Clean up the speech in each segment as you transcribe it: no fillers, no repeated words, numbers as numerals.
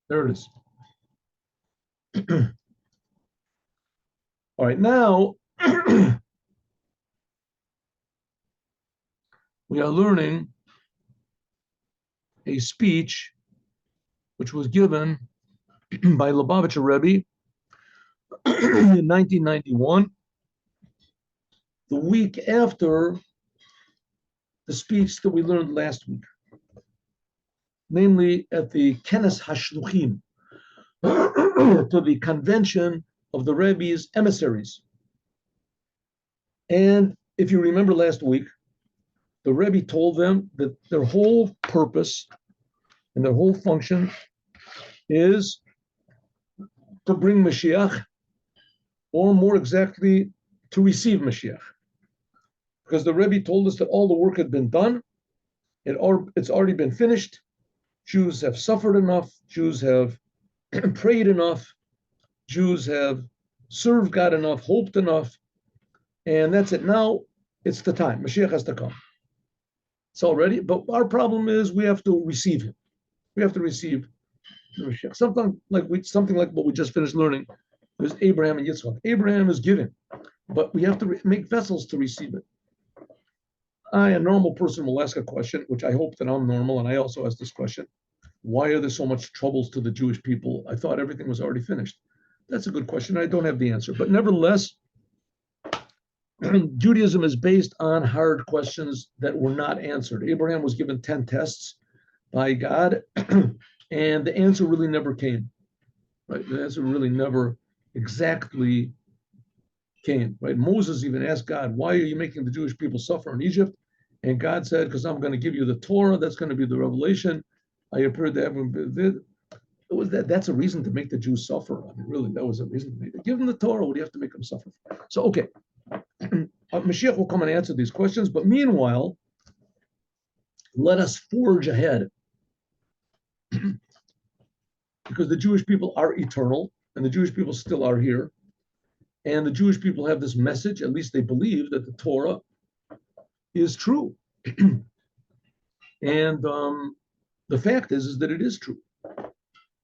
There it is. All right, now we are learning a speech which was given by Lubavitcher Rebbe in 1991, the week after the speech that we learned last week, namely at the Kenes Hashluchim, to the convention of the Rebbe's emissaries. And if you remember last week, the Rebbe told them that their whole purpose and their whole function is to bring Moshiach, or more exactly, to receive Moshiach. Because the Rebbe told us that all the work had been done, it's already been finished. Jews have suffered enough, Jews have prayed enough, Jews have served God enough, hoped enough, and that's it. Now it's the time. Mashiach has to come. It's already, but our problem is we have to receive him. We have to receive the Mashiach. Something like what we just finished learning is Abraham and Yitzchak. Abraham is giving, but we have to make vessels to receive it. A normal person will ask a question, which I hope that I'm normal, and I also ask this question: why are there so much troubles to the Jewish people? I thought everything was already finished. That's a good question. I don't have the answer, but nevertheless, Judaism is based on hard questions that were not answered. Abraham was given 10 tests by God, and the answer really never came. Right? The answer really never exactly came. Right? Moses even asked God, "Why are you making the Jewish people suffer in Egypt?" And God said, "Because I'm going to give you the Torah. That's going to be the revelation. I appeared to everyone." It was that's a reason to make the Jews suffer. I mean, really, that was a reason to make it. Give them the Torah. What do you have to make them suffer? So, okay. Mashiach will come and answer these questions, but meanwhile, let us forge ahead, because the Jewish people are eternal, and the Jewish people still are here, and the Jewish people have this message, at least they believe, that the Torah is true. And the fact is that it is true.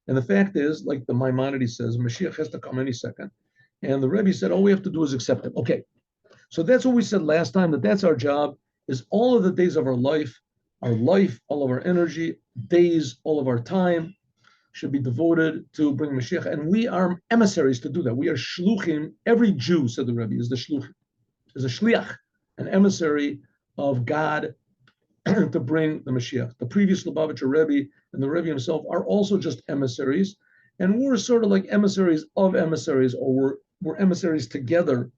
And the fact is, like the Maimonides says, Mashiach has to come any second. And the Rebbe said, all we have to do is accept it. Okay. So that's what we said last time, that's our job, is all of the days of our life, all of our energy, days, all of our time should be devoted to bring Mashiach. And we are emissaries to do that. We are shluchim. Every Jew, said the Rebbe, is the shluchim, is a shliach, an emissary of God to bring the Mashiach. The previous Lubavitcher Rebbe and the Rebbe himself are also just emissaries. And we're sort of like emissaries of emissaries, or we're emissaries together.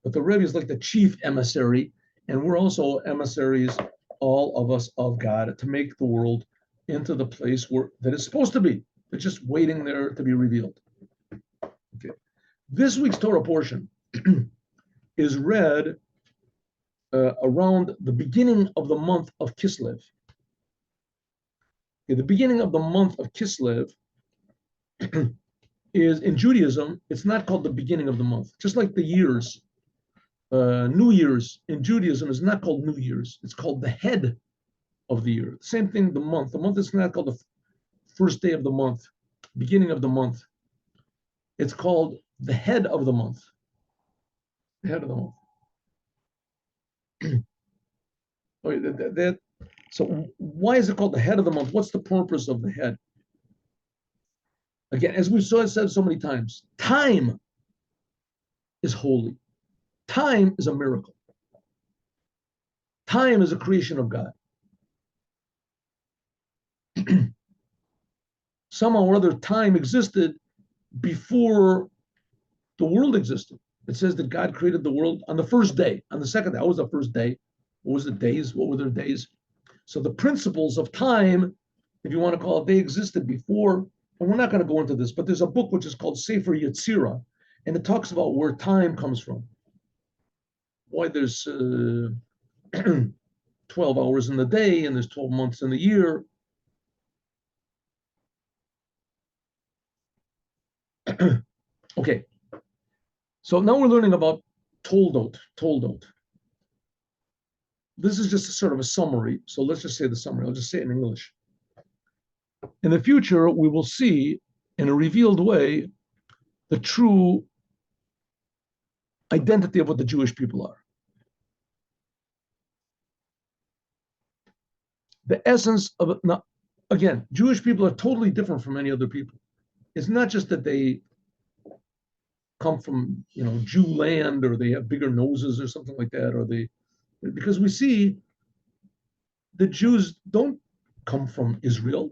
But the Rebbe is like the chief emissary, and we're also emissaries, all of us, of God, to make the world into the place where that it's supposed to be. It's just waiting there to be revealed. Okay. This week's Torah portion is read around the beginning of the month of Kislev. Okay, the beginning of the month of Kislev is, in Judaism, it's not called the beginning of the month. Just like the years, New Year's in Judaism is not called New Year's. It's called the head of the year. Same thing, the month. The month is not called the first day of the month, beginning of the month. It's called the head of the month. The head of the month. Okay, so why is it called the head of the month? What's the purpose of the head? Again, as we've said so many times, time is holy. Time is a miracle. Time is a creation of God. Somehow or other, time existed before the world existed. It says that God created the world on the first day. On the second day, what was the first day? What was the days? What were their days? So the principles of time, if you want to call it, they existed before. And we're not going to go into this, but there's a book which is called Sefer Yetzirah, and it talks about where time comes from. Why there's 12 hours in the day, and there's 12 months in the year. Okay, so now we're learning about Toldot. This is just a sort of a summary, so let's just say the summary. I'll just say it in English. In the future, we will see in a revealed way the true identity of what the Jewish people are. The essence of it. Now, again, Jewish people are totally different from any other people. It's not just that they come from, Jew land, or they have bigger noses or something like that, because we see the Jews don't come from Israel.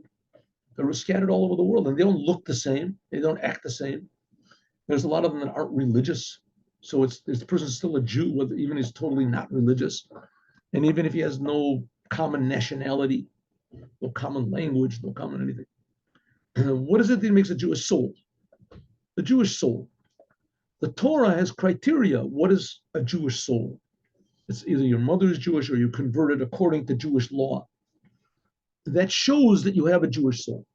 They're scattered all over the world, and they don't look the same. They don't act the same. There's a lot of them that aren't religious. So this person's still a Jew, even if he's totally not religious. And even if he has no common nationality, no common language, no common anything. What is it that makes a Jewish soul? The Jewish soul. The Torah has criteria. What is a Jewish soul? It's either your mother is Jewish or you converted according to Jewish law. That shows that you have a Jewish soul.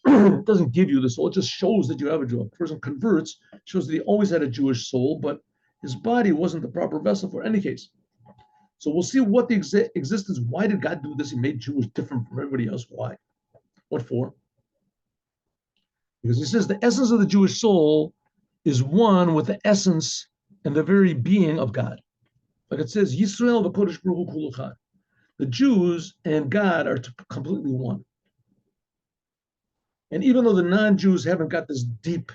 It doesn't give you the soul, it just shows that you have a Jew. A person converts, shows that he always had a Jewish soul, but his body wasn't the proper vessel for any case. So we'll see what the existence, why did God do this? He made Jews different from everybody else. Why? What for? Because he says the essence of the Jewish soul is one with the essence and the very being of God. Like it says, Yisrael v'kodesh baruch hu kulu echad. The Jews and God are completely one. And even though the non-Jews haven't got this deep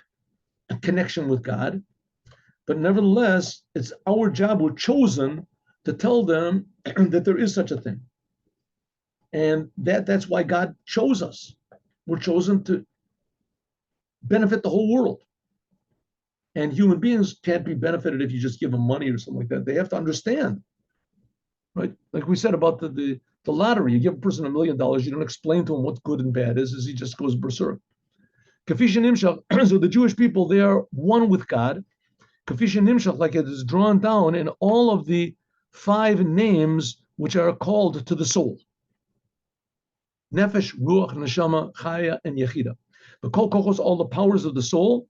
connection with God, but nevertheless, it's our job, we're chosen to tell them that there is such a thing. And that's why God chose us. We're chosen to benefit the whole world. And human beings can't be benefited if you just give them money or something like that. They have to understand, right? Like we said about the lottery, you give a person $1 million, you don't explain to him what good and bad is, he just goes berserk. So the Jewish people, they are one with God. Like it is drawn down in all of the 5 names which are called to the soul. Nefesh, Ruach, Neshama, Chaya, and Yechida. The Kol Kochos, all the powers of the soul,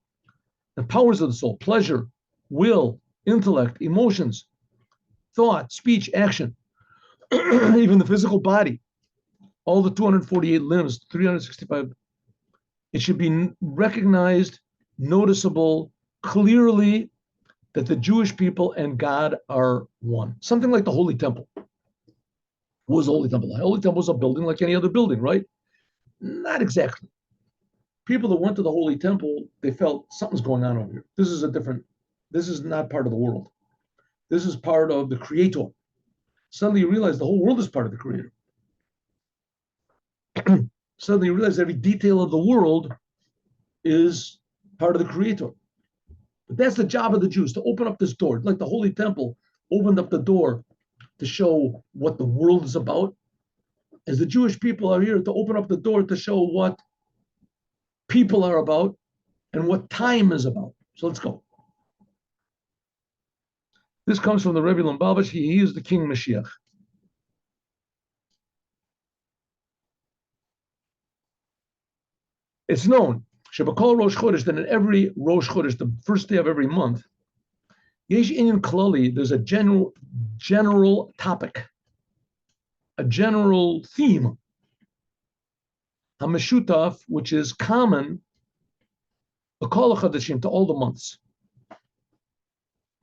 pleasure, will, intellect, emotions, thought, speech, action, even the physical body, all the 248 limbs, 365. It should be recognized, noticeable, clearly that the Jewish people and God are one. Something like the Holy Temple. What was the Holy Temple? The Holy Temple was a building like any other building, right? Not exactly. People that went to the Holy Temple, they felt something's going on over here. This is not part of the world. This is part of the Creator. Suddenly you realize the whole world is part of the Creator. Suddenly you realize every detail of the world is part of the Creator. But that's the job of the Jews, to open up this door. Like the Holy Temple opened up the door to show what the world is about. As the Jewish people are here to open up the door to show what people are about and what time is about. So let's go. This comes from the Rebbe Lubavitcher. He is the King Moshiach. It's known, Shebakol Rosh Chodesh, that in every Rosh Chodesh, the first day of every month, Yesh Inyan Klali, there's a general topic, a general theme, HaMeshutaf, which is common, L'Kol HaChodeshim, to all the months.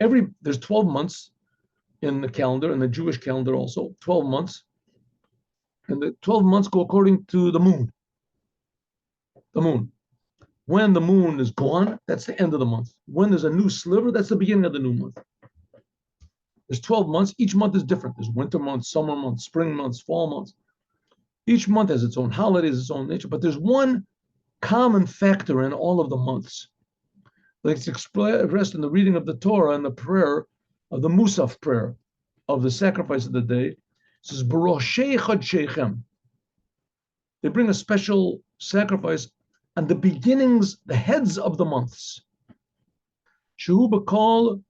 There's 12 months in the calendar, in the Jewish calendar also, 12 months. And the 12 months go according to the moon. The moon. When the moon is gone, that's the end of the month. When there's a new sliver, that's the beginning of the new month. There's 12 months. Each month is different. There's winter months, summer months, spring months, fall months. Each month has its own holidays, its own nature. But there's one common factor in all of the months. Like it's expressed in the reading of the Torah and the prayer of the Musaf prayer of the sacrifice of the day. It says, B'roshei Chodshechem. They bring a special sacrifice on the beginnings, the heads of the months. Shehu B'kol,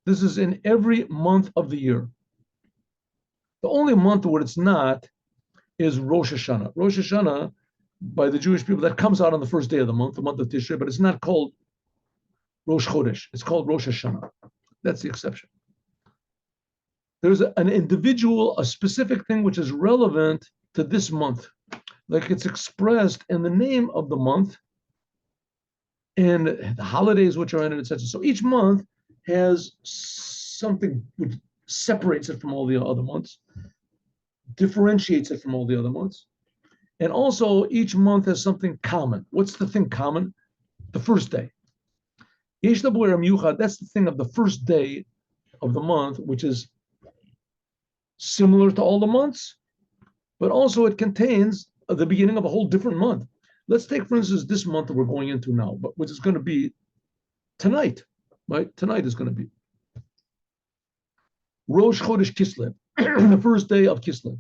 this is in every month of the year. The only month where it's not is Rosh Hashanah. Rosh Hashanah, by the Jewish people, that comes out on the first day of the month of Tishrei, but it's not called Rosh Chodesh. It's called Rosh Hashanah. That's the exception. There's an individual, a specific thing which is relevant to this month, like it's expressed in the name of the month and the holidays which are in it, etc. So each month has something which separates it from all the other months, differentiates it from all the other months. And also each month has something common. What's the thing common? The first day. That's the thing of the first day of the month, which is similar to all the months, but also it contains the beginning of a whole different month. Let's take, for instance, this month that we're going into now, but which is going to be tonight, right? Tonight is going to be Rosh Chodesh Kislev, the first day of Kislev.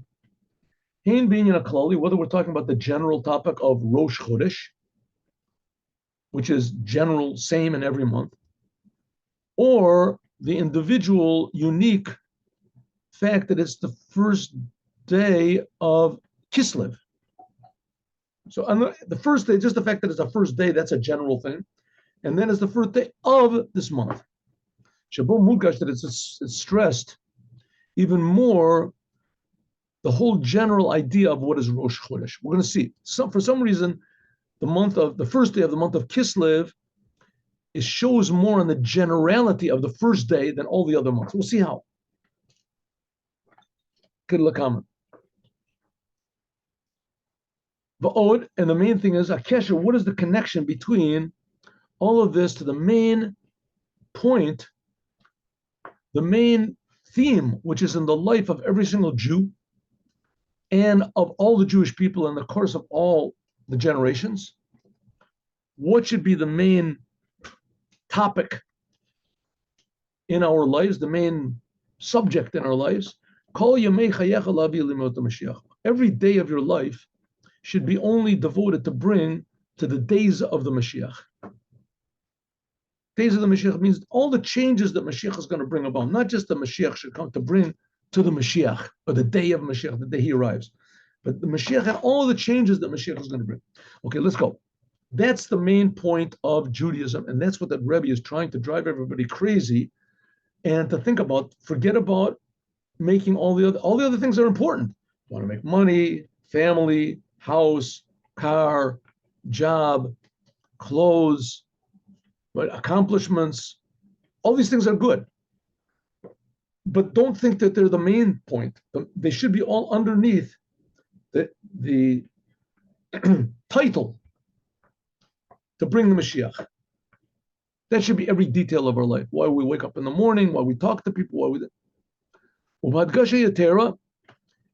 Hein binyan klali, whether we're talking about the general topic of Rosh Chodesh, which is general, same in every month, or the individual, unique fact that it's the first day of Kislev. So on the first day, just the fact that it's the first day, that's a general thing. And then it's the first day of this month. Shabo Mugash, that it's stressed even more the whole general idea of what is Rosh Chodesh. We're going to see. For some reason, the first day of the month of Kislev, it shows more on the generality of the first day than all the other months. We'll see how. Good luck, comment. And the main thing is Akesha. What is the connection between all of this to the main point, the main theme, which is in the life of every single Jew and of all the Jewish people in the course of all the generations? What should be the main topic in our lives, the main subject in our lives? Every day of your life should be only devoted to bring to the days of the Mashiach. Days of the Mashiach means all the changes that Mashiach is going to bring about, not just the Mashiach should come to bring to the Mashiach, or the day of Mashiach, the day he arrives, but the Mashiach and all the changes that Mashiach is going to bring. Okay, let's go. That's the main point of Judaism, and that's what the Rebbe is trying to drive everybody crazy and to think about. Forget about making all the other things are important. You want to make money, family, house, car, job, clothes, right, accomplishments. All these things are good. But don't think that they're the main point. They should be all underneath the title to bring the Mashiach. That should be every detail of our life. Why we wake up in the morning, why we talk to people, why we...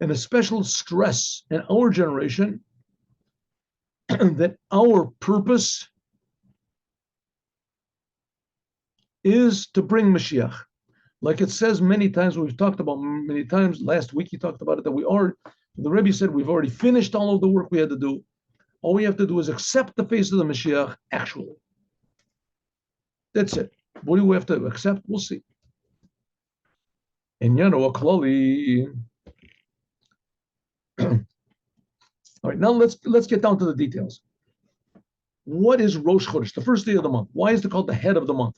And a special stress in our generation that our purpose is to bring Mashiach. Like it says many times, we've talked about many times, last week he talked about it, the Rebbe said we've already finished all of the work we had to do. All we have to do is accept the face of the Mashiach actually. That's it. What do we have to accept? We'll see. And Klali. All right, now let's get down to the details. What is Rosh Chodesh, the first day of the month? Why is it called the head of the month?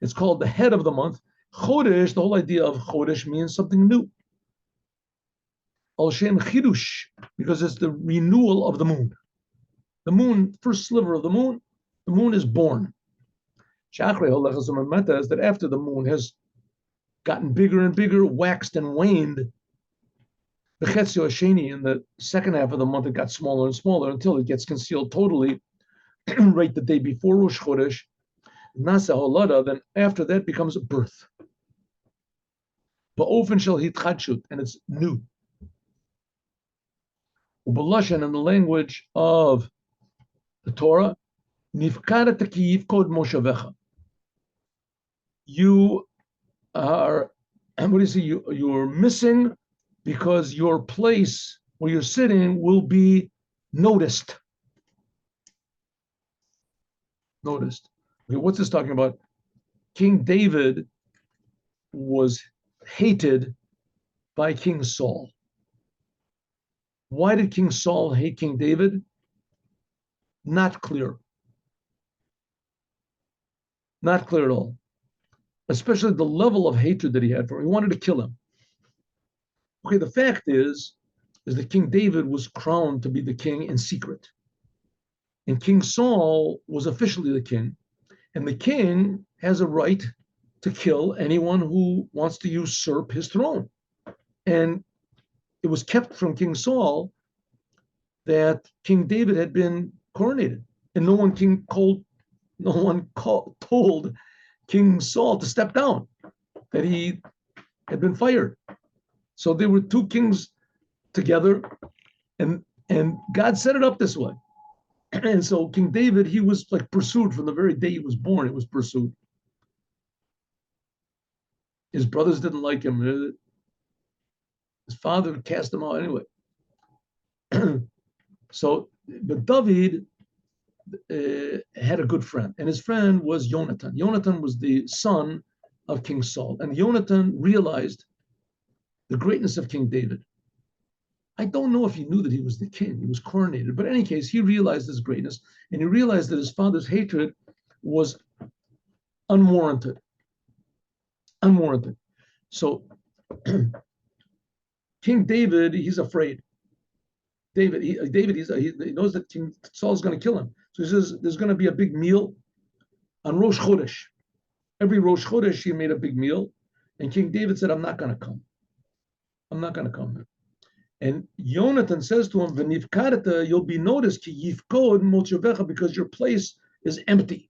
It's called the head of the month. Chodesh, the whole idea of Chodesh means something new. Al Shem Chidush, because it's the renewal of the moon. The moon, first sliver of the moon is born. Shachre Holechas is that after the moon has gotten bigger and bigger, waxed and waned, the Chetzio Hasheni in the second half of the month, it got smaller and smaller until it gets concealed totally right the day before Rosh Chodesh. Nasa Holada, then after that becomes birth. Ba'ofen shel hitchadshut, and it's new. Ubalashan, in the language of the Torah, nifkara tekiv kod moshavecha. You are, and what do you see? You're missing because your place where you're sitting will be noticed. Noticed. Okay, what's this talking about? King David was hated by King Saul. Why did King Saul hate King David? Not clear. Not clear at all. Especially the level of hatred that he had for him. He wanted to kill him. Okay, the fact is is that King David was crowned to be the king in secret. And King Saul was officially the king. And the king has a right to kill anyone who wants to usurp his throne. And it was kept from King Saul that King David had been coronated. And no one told King Saul to step down, that he had been fired. So there were two kings together, and God set it up this way. And so King David, he was like pursued from the very day he was born. It was pursued. His brothers didn't like him. His father cast him out anyway. So, but David had a good friend, and his friend was Jonathan. Jonathan was the son of King Saul, and Jonathan realized the greatness of King David. I don't know if he knew that he was the king. He was coronated. But in any case, he realized his greatness, and he realized that his father's hatred was unwarranted. Unwarranted. So King David, he's afraid. He knows that King Saul is going to kill him. So he says, there's going to be a big meal on Rosh Chodesh. Every Rosh Chodesh, he made a big meal. And King David said, I'm not going to come. I'm not going to come. And Jonathan says to him, "V'nifkarta, you'll be noticed, ki yifkod motzevecha, because your place is empty."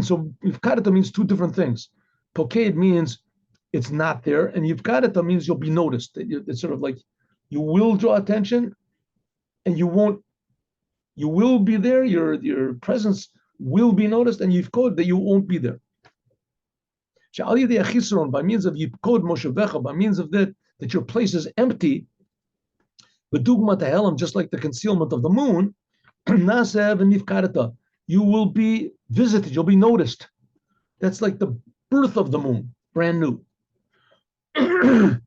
So yifkarta means two different things. Poked means it's not there, and yifkarta means you'll be noticed. It's sort of like you will draw attention, and you will be there. Your presence will be noticed, and yifkod, that you won't be there. By means of yifkod moshevecha, by means of that your place is empty. B'dugma tehelam, just like the concealment of the moon, you will be visited, you'll be noticed. That's like the birth of the moon, brand new. Even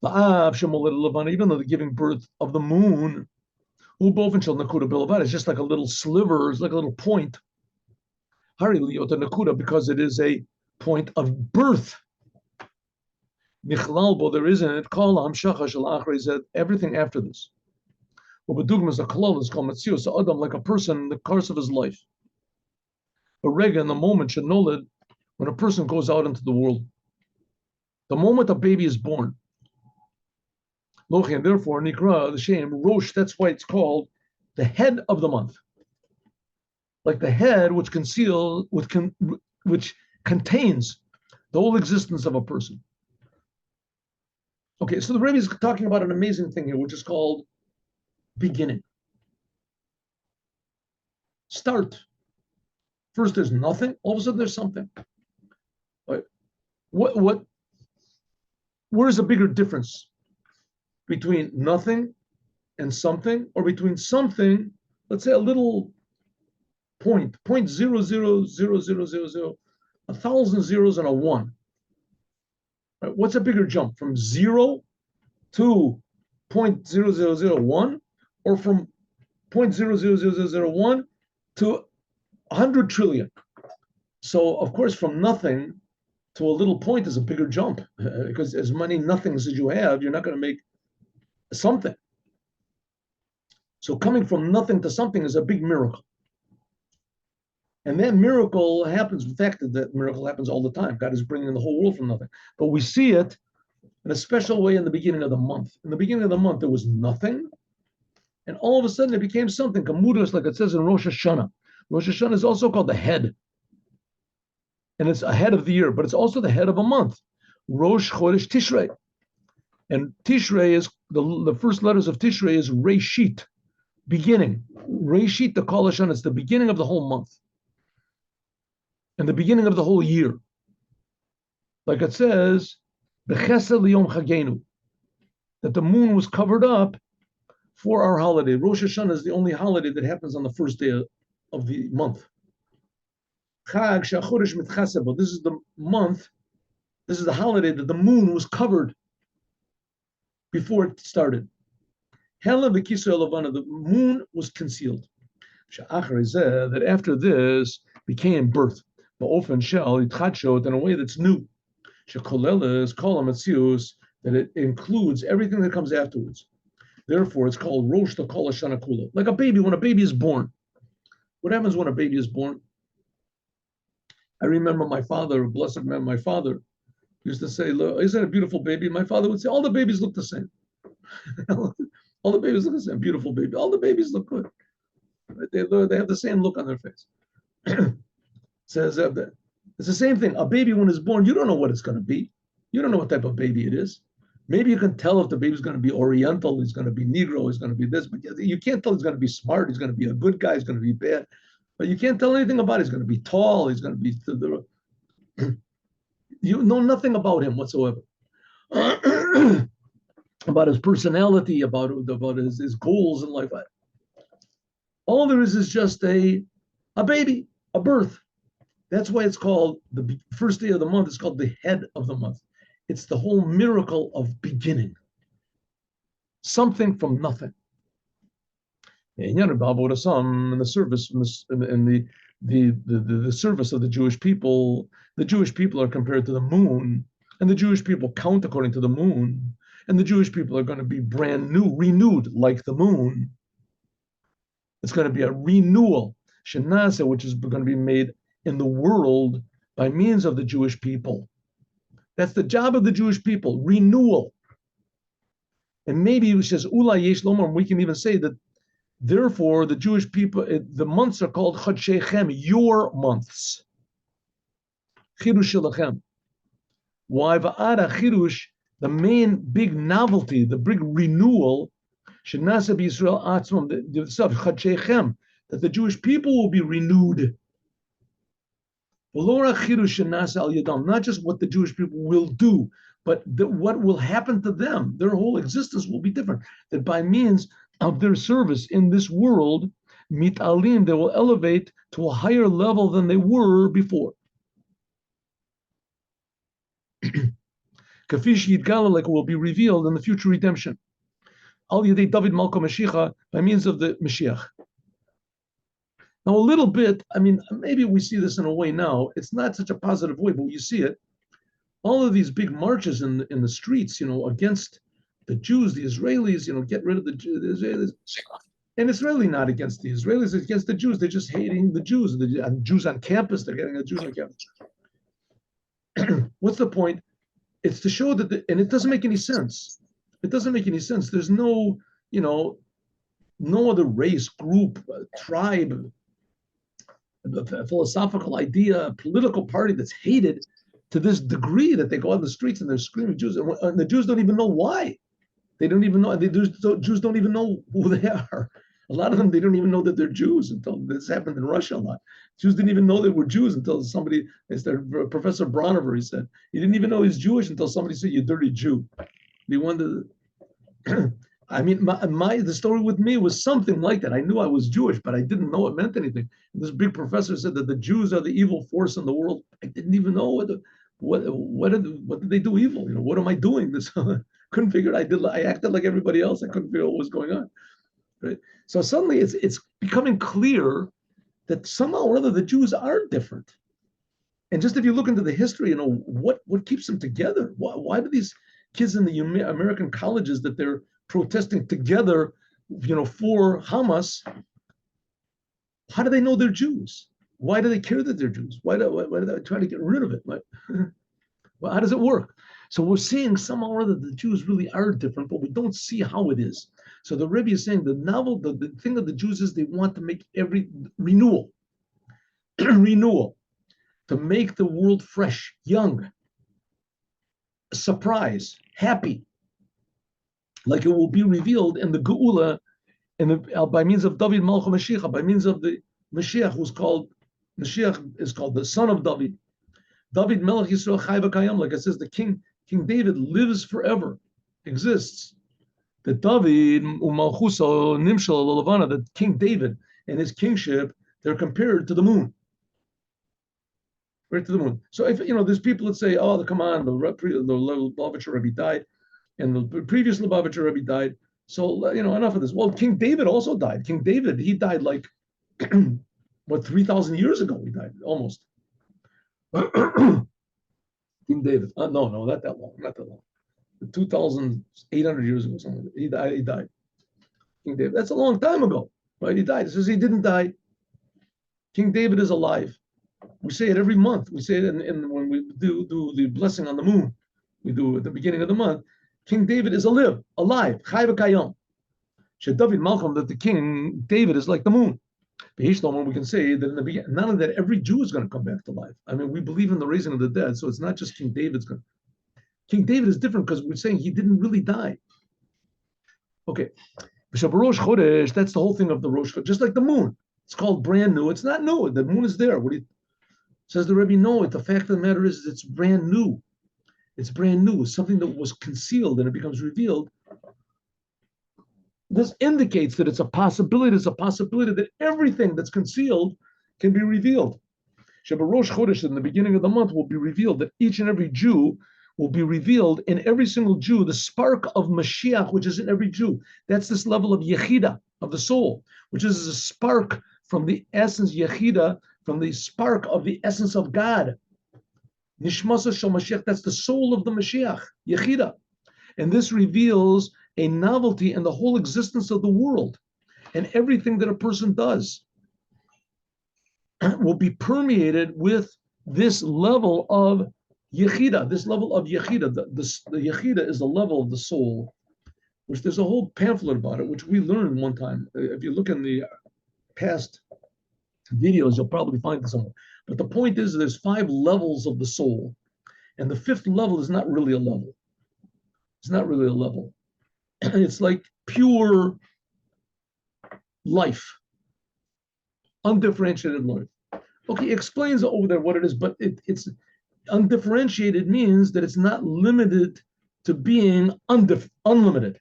though the giving birth of the moon, it's just like a little sliver, it's like a little point. Because it is a point of birth. There is in it everything after this. Is a klal is called Metzius Adam, like a person in the course of his life. A rega in the moment should know that when a person goes out into the world, the moment a baby is born, Lochi, and therefore Nikra, the shame, Rosh, that's why it's called the head of the month. Like the head which contains the whole existence of a person. Okay, so the Rebbe is talking about an amazing thing here, which is called beginning. Start. First, there's nothing. All of a sudden, there's something. Right? Where's the bigger difference between nothing and something, or between something, let's say a little point 0.000000, 1,000 zeros and a one? Right? What's a bigger jump, from 0 to 0.0001, or from 0.00001 to 100 trillion? So, of course, from nothing to a little point is a bigger jump, because as many nothings as you have, you're not going to make something. So coming from nothing to something is a big miracle. And that miracle happens, in fact, that miracle happens all the time. God is bringing the whole world from nothing. But we see it in a special way in the beginning of the month. In the beginning of the month, there was nothing. And all of a sudden, it became something. Kamudas, like it says in Rosh Hashanah. Rosh Hashanah is also called the head. And it's a head of the year, but it's also the head of a month. Rosh Chodesh Tishrei. And Tishrei is, the first letters of Tishrei is Reshit, beginning. Reshit, the Kol Hashanah, it's the beginning of the whole month. And the beginning of the whole year. Like it says, B'chesed liyom chagenu, that the moon was covered up for our holiday. Rosh Hashanah is the only holiday that happens on the first day of the month. Chag she'achodesh mitchased bo. This is the month, this is the holiday that the moon was covered before it started. Hela v'kisei levana, the moon was concealed. That after this became birth. Ba'ofen shel yitchadshot, in a way that's new. Shekoleles kol hametzius that it includes everything that comes afterwards. Therefore, it's called Rosh to Kol Hashana Kula. Like a baby, when a baby is born. What happens when a baby is born? I remember my father, blessed man, my father, used to say, isn't that a beautiful baby? My father would say, all the babies look the same. All the babies look the same. Beautiful baby. All the babies look good. They have the same look on their face. Says it's the same thing. A baby, when it's born, you don't know what it's going to be. You don't know what type of baby it is. Maybe you can tell if the baby's going to be Oriental, he's going to be Negro, he's going to be this, but you can't tell he's going to be smart, he's going to be a good guy, he's going to be bad. But you can't tell anything about it. He's going to be tall, he's going to be... You know nothing about him whatsoever. About his personality, about his goals in life. All there is just a baby, a birth. That's why it's called the first day of the month. It's called the head of the month. It's the whole miracle of beginning. Something from nothing. In the service, in the service of the Jewish people are compared to the moon, and the Jewish people count according to the moon, and the Jewish people are going to be brand new, renewed like the moon. It's going to be a renewal, Shenasa, which is going to be made in the world by means of the Jewish people. That's the job of the Jewish people, renewal. And maybe it says, Ula Yesh Lomar, we can even say that, therefore, the Jewish people, the months are called Chodshechem, your months. Chirush Shelachem. Why? Va'ara Chirush, the main big novelty, the big renewal, Shenasa B'Yisrael Atzmam, the stuff, Chodshechem, that the Jewish people will be renewed. Not just what the Jewish people will do, but what will happen to them. Their whole existence will be different. That by means of their service in this world, mitalim, they will elevate to a higher level than they were before. Kafish Yidgala, like it will be revealed in the future redemption. Al Yedei David Malko Mashiach, by means of the Mashiach. Now, a little bit, I mean, maybe we see this in a way now. It's not such a positive way, but you see it. All of these big marches in the streets, against the Jews, the Israelis, get rid of the Israelis. And it's really not against the Israelis, it's against the Jews. They're just hating the Jews. The Jews on campus, they're getting the Jews on campus. What's the point? It's to show that, and it doesn't make any sense. It doesn't make any sense. There's no, no other race, group, tribe, a philosophical idea, political party that's hated to this degree that they go on the streets and they're screaming Jews, and the Jews don't even know why. They don't even know. Jews don't even know who they are. A lot of them, they don't even know that they're Jews until this happened in Russia a lot. Jews didn't even know they were Jews until somebody, Professor Bronover, he said, he didn't even know he's Jewish until somebody said, "You dirty Jew." He wanted I mean, the story with me was something like that. I knew I was Jewish, but I didn't know it meant anything. And this big professor said that the Jews are the evil force in the world. I didn't even know what did they do evil? What am I doing? This couldn't figure it. I acted like everybody else. I couldn't figure out what was going on. Right? So suddenly it's becoming clear that somehow or other the Jews are different. And just if you look into the history, what keeps them together? Why do these kids in the American colleges that they're protesting together, for Hamas, how do they know they're Jews? Why do they care that they're Jews? Why do they try to get rid of it? Well, how does it work? So we're seeing somehow or other the Jews really are different, but we don't see how it is. So the Rebbe is saying the thing of the Jews is they want to make every renewal, renewal, to make the world fresh, young, surprise, happy, like it will be revealed in the Geula, by means of David Malchut Mashiach, by means of the Mashiach, Mashiach is called the son of David. David Melech Yisrael Chai V'Kayam, like it says, the King David lives forever, exists. The David Umalchuso Nimshal Lavana, that King David and his kingship, they're compared to the moon. Right to the moon. So if there's people that say, "Oh, come on, the Lubavitcher Rebbe died, and the previous Lubavitcher Rebbe died." So enough of this. Well, King David also died. King David, he died like 3,000 years ago. He died almost. King David. No, not that long. Not that long. 2,800 years ago, something like that. He died. King David. That's a long time ago, right? He died. It says he didn't die. King David is alive. We say it every month. We say it when we do the blessing on the moon. We do at the beginning of the month. King David is alive. Chai v'kayom. David Malchut, that the King David is like the moon. We can say that in the beginning, not only that every Jew is going to come back to life. I mean, we believe in the raising of the dead, so it's not just King David's going. King David is different because we're saying he didn't really die. Okay, Rosh Chodesh, that's the whole thing of the Rosh Chodesh, just like the moon. It's called brand new. It's not new. The moon is there. Says the Rebbe? No, the fact of the matter is it's brand new. It's brand new. Something that was concealed and it becomes revealed. This indicates that it's a possibility. There's a possibility that everything that's concealed can be revealed. Rosh Chodesh, in the beginning of the month, will be revealed that each and every Jew will be revealed in every single Jew, the spark of Moshiach, which is in every Jew. That's this level of Yechida, of the soul, which is a spark from the essence, Yechida, from the spark of the essence of God. Nishmasa shel Mashiach, that's the soul of the Mashiach, Yechida. And this reveals a novelty in the whole existence of the world. And everything that a person does will be permeated with this level of Yechida, this level of Yechida. The Yechida is the level of the soul, which there's a whole pamphlet about it, which we learned one time. If you look in the past videos, you'll probably find it somewhere. But the point is, there's 5 levels of the soul, and the 5th level is not really a level. It's not really a level. It's like pure life, undifferentiated life. Okay, he explains over there what it is, but it's undifferentiated means that it's not limited to being unlimited.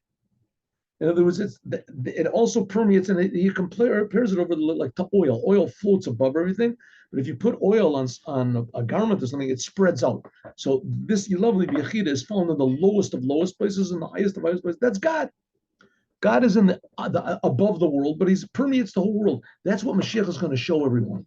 In other words, it also permeates, and he compares it over like to oil. Oil floats above everything, but if you put oil on a garment or something, it spreads out. So this lovely Yechida is found in the lowest of lowest places and the highest of highest places. That's God. God is in the above the world, but he permeates the whole world. That's what Mashiach is going to show everyone.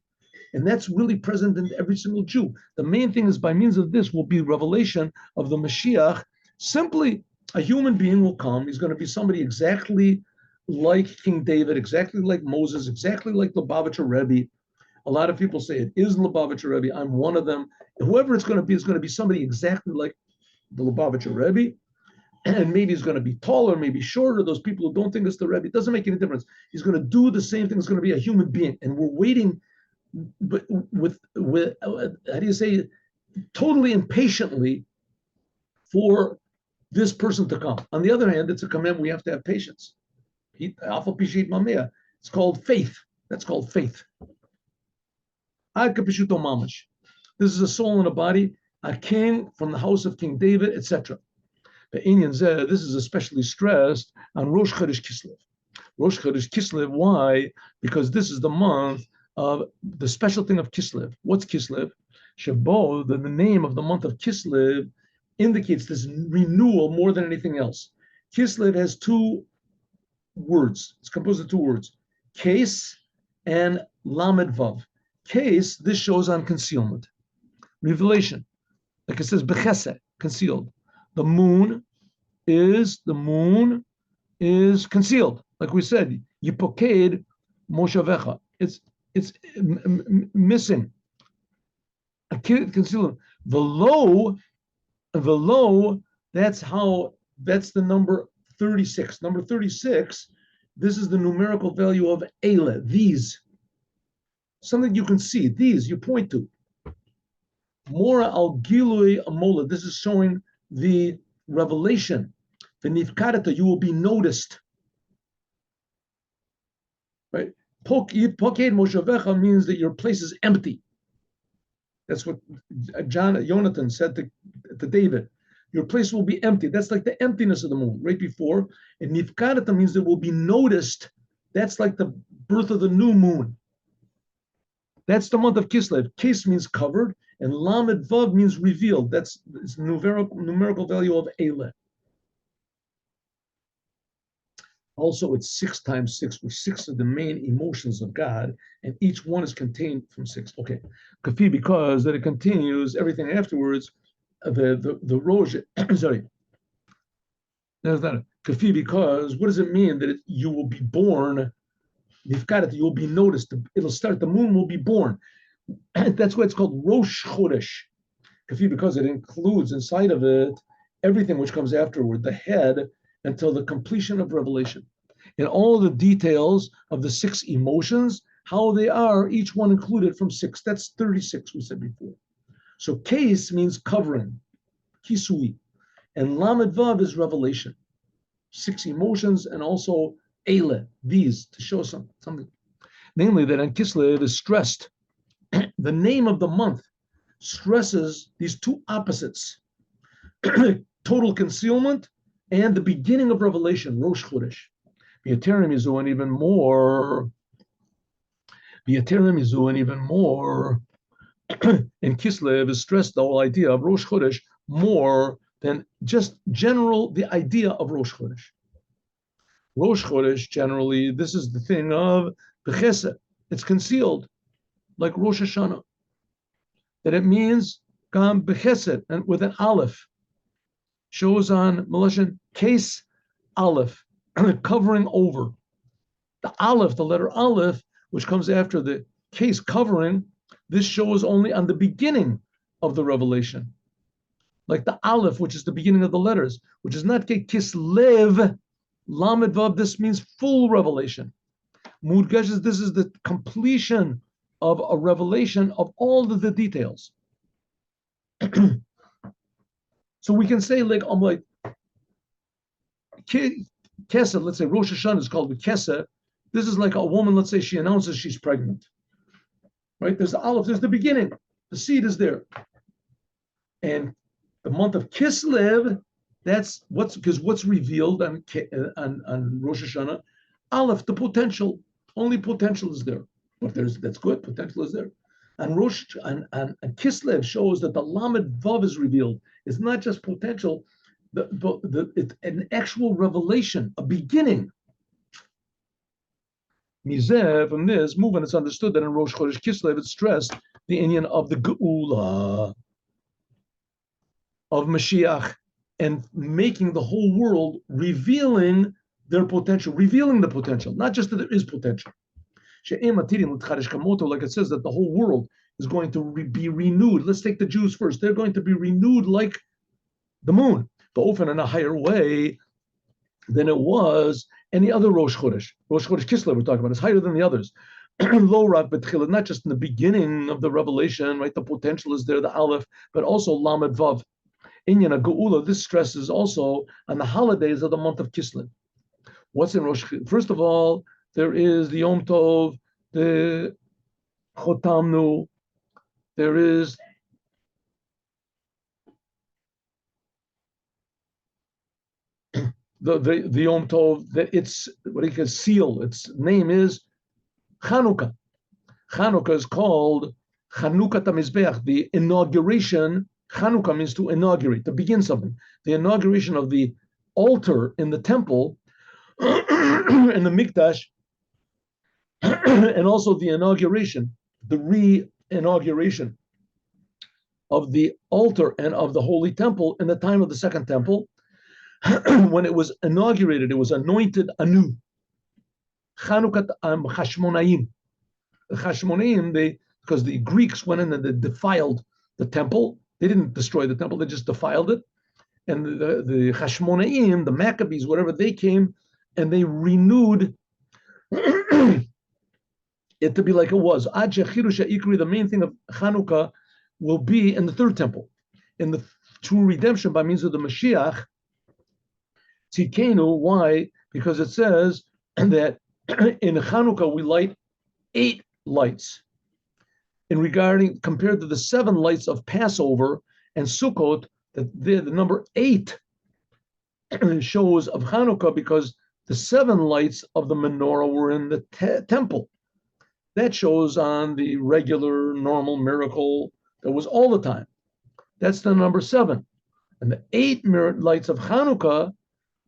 And that's really present in every single Jew. The main thing is by means of this will be revelation of the Mashiach. Simply, a human being will come. He's going to be somebody exactly like King David, exactly like Moses, exactly like Lubavitcher Rebbe. A lot of people say it is Lubavitcher Rebbe. I'm one of them. Whoever it's going to be is going to be somebody exactly like the Lubavitcher Rebbe. And maybe he's going to be taller, maybe shorter. Those people who don't think it's the Rebbe, it doesn't make any difference. He's going to do the same thing. It's going to be a human being. And we're waiting with how do you say, totally impatiently for this person to come. On the other hand, it's a command we have to have patience. It's called faith. That's called faith. This is a soul and a body, a king from the house of King David, etc. This is especially stressed on Rosh Chodesh Kislev. Rosh Chodesh Kislev, why? Because this is the month of the special thing of Kislev. What's Kislev? Shabo, the name of the month of Kislev indicates this renewal more than anything else. Kislev has 2 words. It's composed of 2 words, Kes and Lamed Vav. Kes, this shows on concealment, revelation. Like it says, Bechesed, concealed. The moon is concealed. Like we said, Yipoked Moshavecha. It's missing. Concealed. The low, that's the number 36. Number 36, this is the numerical value of Eile, these. Something you can see, these you point to. Mora al Gilui Amola, this is showing the revelation. The Nifkarata, you will be noticed. Right? Poked Moshavecha means that your place is empty. That's what Jonathan said to David. Your place will be empty. That's like the emptiness of the moon, right before. And Nifkarata means it will be noticed. That's like the birth of the new moon. That's the month of Kislev. Kes means covered, and Lamed Vav means revealed. That's its numerical value of Eile. Also, it's 6 times 6, where 6 are the main emotions of God, and each one is contained from 6. Okay, Kafi, because that it continues everything afterwards. The Rosh, sorry, That's not a kafi, because what does it mean that you will be born? You've got it. You will be noticed. It'll start. The moon will be born. That's why it's called Rosh Chodesh. Kafi, because it includes inside of it everything which comes afterward, the head, until the completion of revelation. In all the details of the 6 emotions, how they are, each one included from 6. That's 36, we said before. So case means covering, kisui. And lamed vav is revelation. 6 emotions, and also ele, these, to show something. Namely, that on Kislev is stressed. The name of the month stresses these 2 opposites. Total concealment and the beginning of revelation, Rosh Chodesh. V'yaterem yizu, and even more. V'yaterem yizu, and even more. In Kislev is stressed the whole idea of Rosh Chodesh more than just the idea of Rosh Chodesh. Rosh Chodesh, generally, this is the thing of Bechesed. It's concealed, like Rosh Hashanah. That it means Gam Bechesed, and with an Aleph. Shows on Melashon case Aleph, covering over. The Aleph, the letter Aleph, which comes after the case covering, this shows only on the beginning of the revelation. Like the Aleph, which is the beginning of the letters, which is not Kislev, Lamed Vav, this means full revelation. Mudgash, this is the completion of a revelation of all of the details. So we can say, like Kesed, let's say Rosh Hashanah is called the Kesed. This is like a woman, let's say she announces she's pregnant. Right? There's the Aleph, there's the beginning. The seed is there. And the month of Kislev, that's what's revealed on Rosh Hashanah. Aleph, the potential. Only potential is there. But that's good, potential is there. And Kislev shows that the Lamed Vav is revealed. It's not just potential, it's an actual revelation, a beginning. Mizeh, from this movement, it's understood that in Rosh Chodesh Kislev, it's stressed the inyan of the Geula, of Mashiach, and making the whole world, revealing their potential, revealing the potential, not just that there is potential. Like it says that the whole world is going to be renewed. Let's take the Jews first. They're going to be renewed like the moon, but often in a higher way than it was any other Rosh Chodesh. Rosh Chodesh Kislev we're talking about is higher than the others. Low rak betchilah, not just in the beginning of the revelation, right? The potential is there, the Aleph, but also Lamed Vav. Inyan Geula, this stresses also on the holidays of the month of Kislev. What's in Rosh? First of all, there is the Yom Tov, the Chotamnu. There is the Yom Tov, that it's what he can seal. Its name is Chanukah. Chanukah is called Chanukah Tamizbeach, the inauguration. Chanukah means to inaugurate, to begin something. The inauguration of the altar in the temple in the Mikdash, and also the inauguration, the re-inauguration of the altar and of the Holy Temple in the time of the Second Temple. When it was inaugurated, it was anointed anew. Chanukah Chashmonaim. The Chashmonaim, because the Greeks went in and they defiled the temple. They didn't destroy the temple, they just defiled it. And the Chashmonaim, the Maccabees, whatever, they came and they renewed it to be like it was. The main thing of Chanukah will be in the third temple, in the true redemption by means of the Moshiach. Tzidkenu, why? Because it says that in Chanukah we light 8 lights. Compared to the 7 lights of Passover and Sukkot, the number 8 shows of Chanukah, because the 7 lights of the menorah were in the temple. That shows on the regular, normal miracle that was all the time. That's the number 7. And the 8 lights of Chanukah,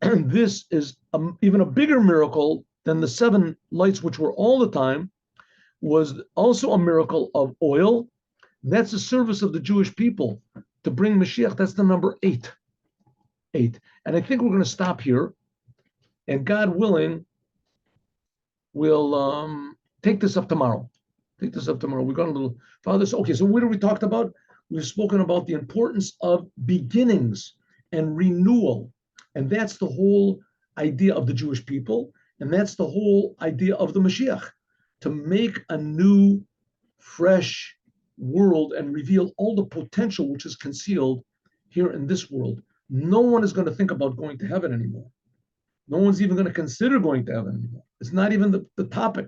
this is even a bigger miracle than the 7 lights which were all the time, was also a miracle of oil. That's the service of the Jewish people to bring Mashiach. That's the number 8. 8. And I think we're going to stop here. And God willing, we'll take this up tomorrow. Take this up tomorrow. We're going a little farther. Okay, so what have we talked about? We've spoken about the importance of beginnings and renewal. And that's the whole idea of the Jewish people. And that's the whole idea of the Moshiach, to make a new, fresh world and reveal all the potential which is concealed here in this world. No one is going to think about going to heaven anymore. No one's even going to consider going to heaven anymore. It's not even the topic.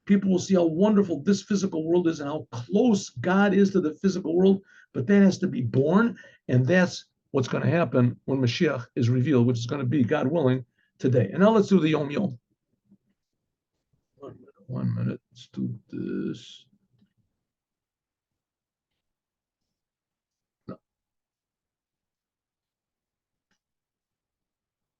People will see how wonderful this physical world is and how close God is to the physical world, but that has to be born, and that's what's going to happen when Mashiach is revealed, which is going to be, God willing, today. And now let's do the Yom Yom. 1 minute. Let's do this.